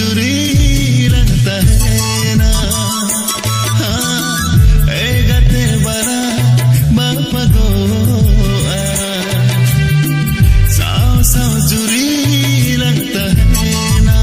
जुरी रंगता है ना ए गते बरा बापा गो साव साव जुरी रंगता है ना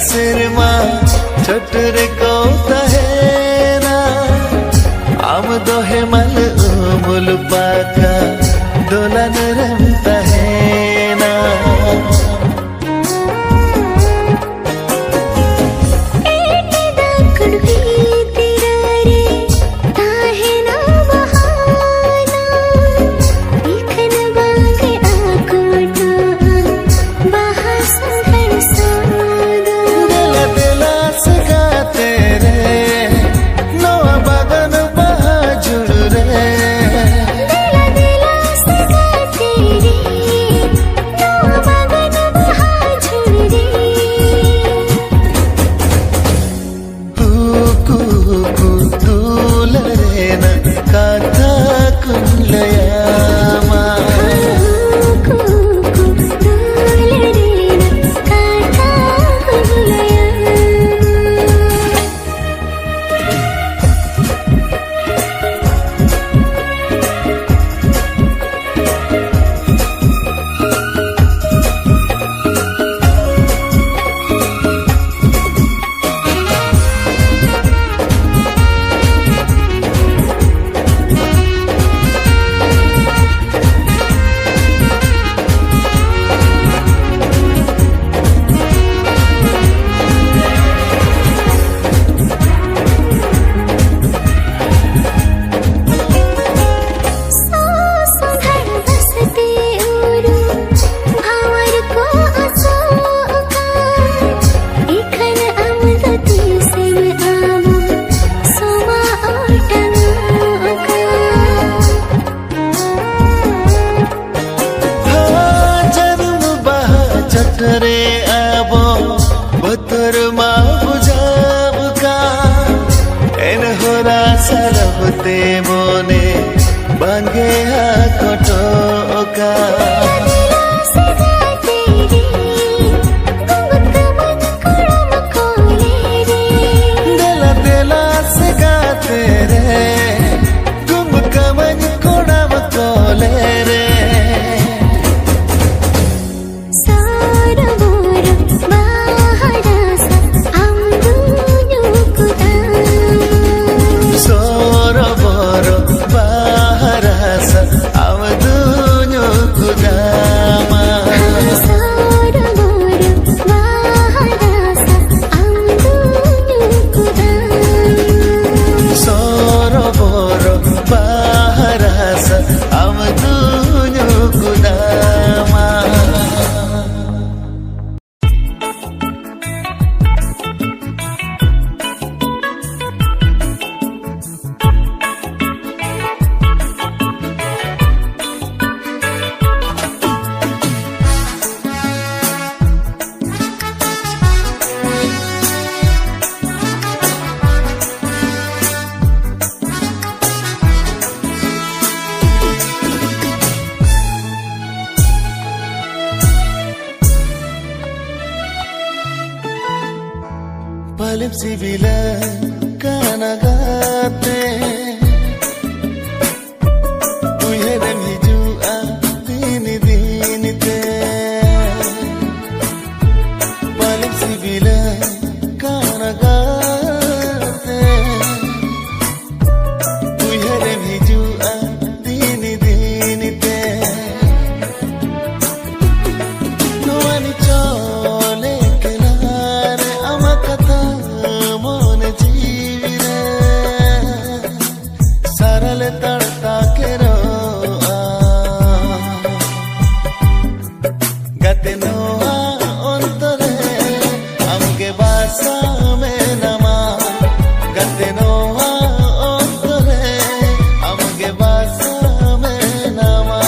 सिरमा छोटर को तहेना आम दोहे मल मुल पाका दोलन रमता है ना तेरे mone bange kotoka dela dela se gaate re kumkaman kodam kole re Palim sibila kanagate Uyedem hijua dini dini te Palim sibila kanagate Uyedem hijua dini dini te Noani chole kelare amakata सरल तड़ता के रो गते नोआ अंतरे हमके बासा में नमा गते नोआ अंतरे हमके बासा में नमा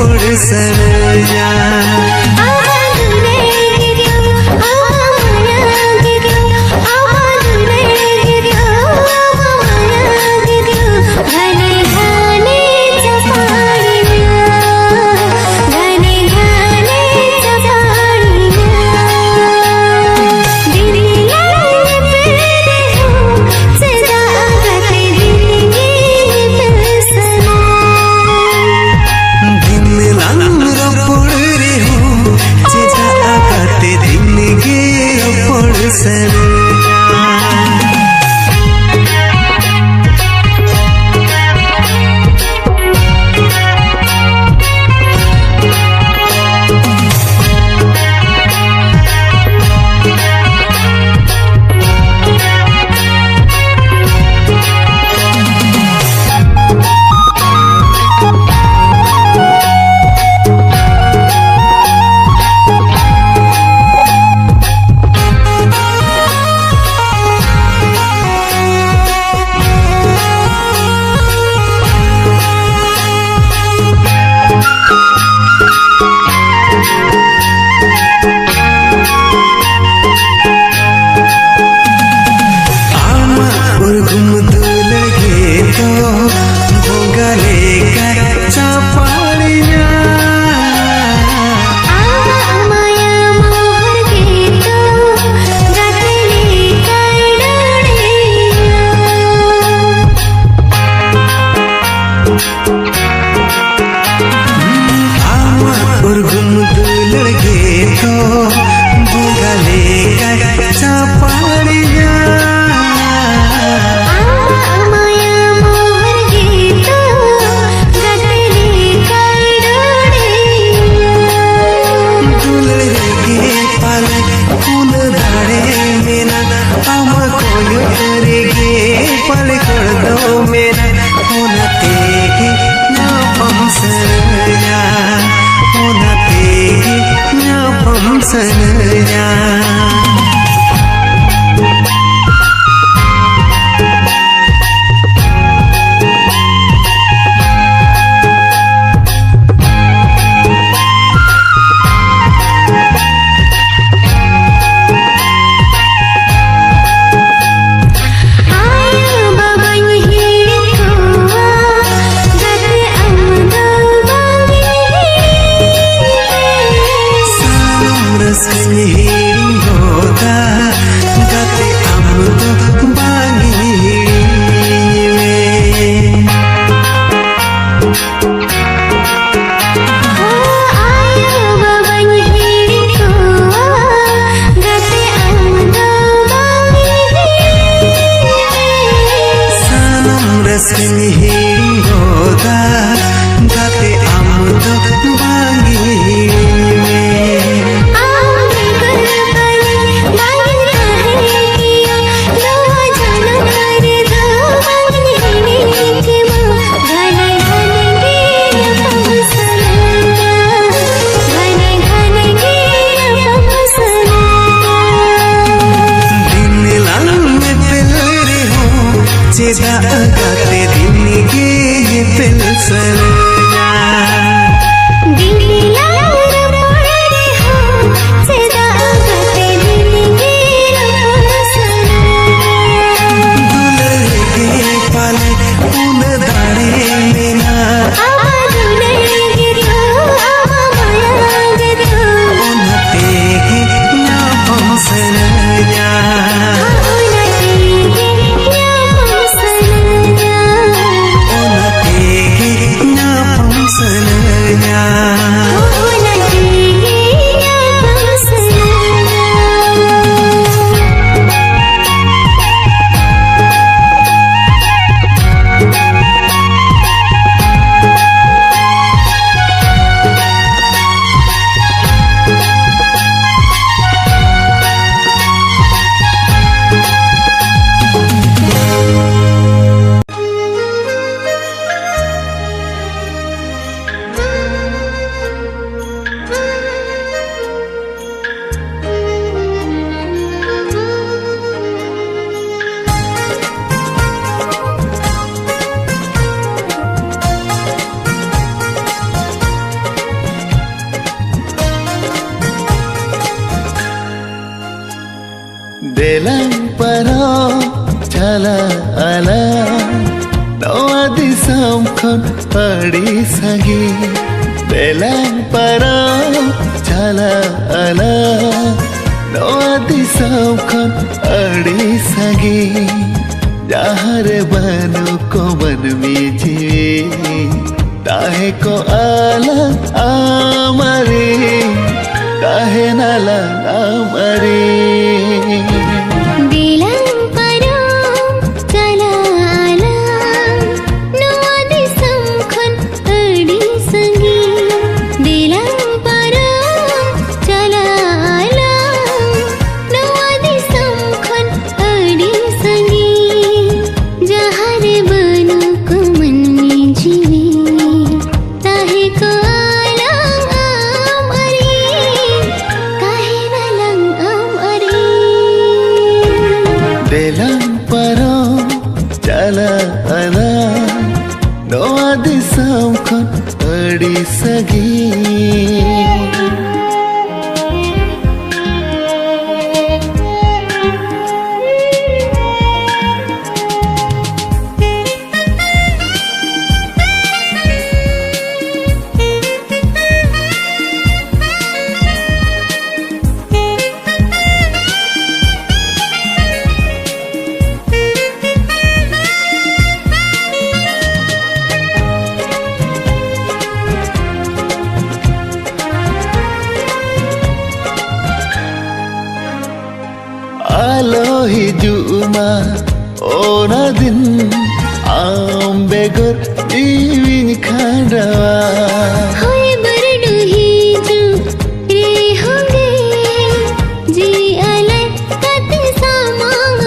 पड़सनया गाते दिन के पिलसनया दुल्हे के पाले उन दाड़े मेना उनते के ना पहुंचनया sun chala ala Noa disam khon padi sagi Belang parao chala ala Noa disam khon padi sagi Jahare banu ko ban mi jiwe Tahe ko ala amare Kahe nala amare Bilang parang chala ala Noa disam khon adi sangi Bilang parang chala ala Noa disam khon adi sangi Jahare banu ko man mi jiwe Tahe ko alang amari Kahe nalang amari Belang parao chala ala Noa disam khon adi sagi Alo hijuma ona din ambegor jiwin khandawa होए बरडु हिजु रे होंगे जी अलय कत सामांग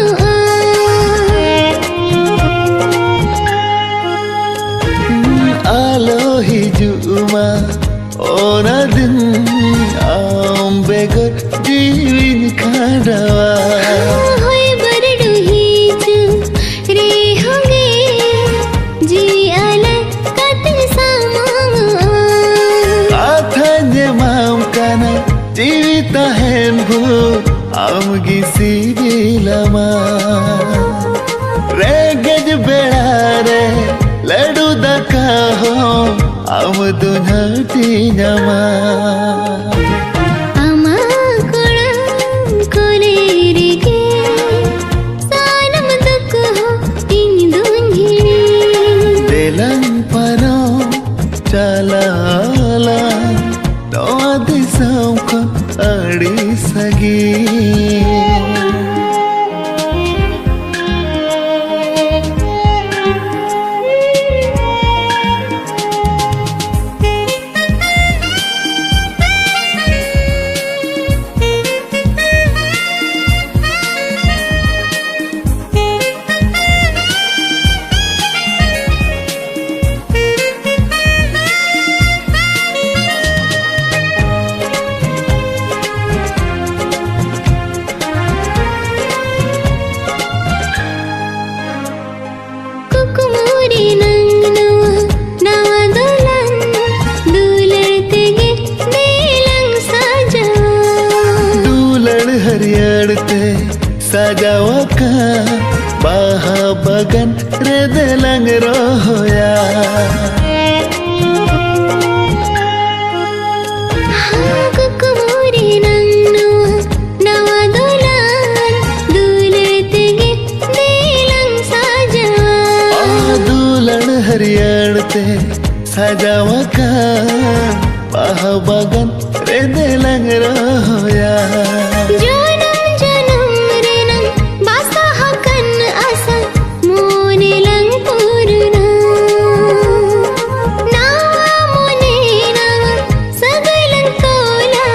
Alo hijuma ona din ambegor jiwin khandawa होए बरडु हिजु रे होंगे जी अलय कत सामांग Athanye mam kana jivita hen bhu amgi sibilama Regaj belare ladu daka ho am dunhati nyama ama kolam kole rege sanam duk ho tin dunhini Belang parao chala ala Noa disam khon adi sagi कुकुमोरी नंग नवा दुल्हन दुलड़ते गे बेलंग साजा Dular hariyadte sajawa ka Baha bagan redelang roya कुकुमोरी नंग नवा दुल्हन दुलड़ते गे बेलंग साजा Dular hariyadte sajawa ka Baha bagan redelang roya जनम जनम रेनम बासा हकन असा मोने लंग पूर्णा नावा मोने नावा सगलं तोला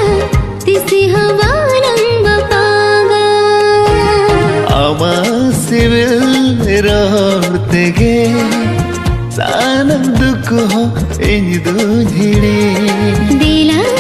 तिसी हवालं बपागा Ama civil rodtege sanam duk ho in dunhiri दिलं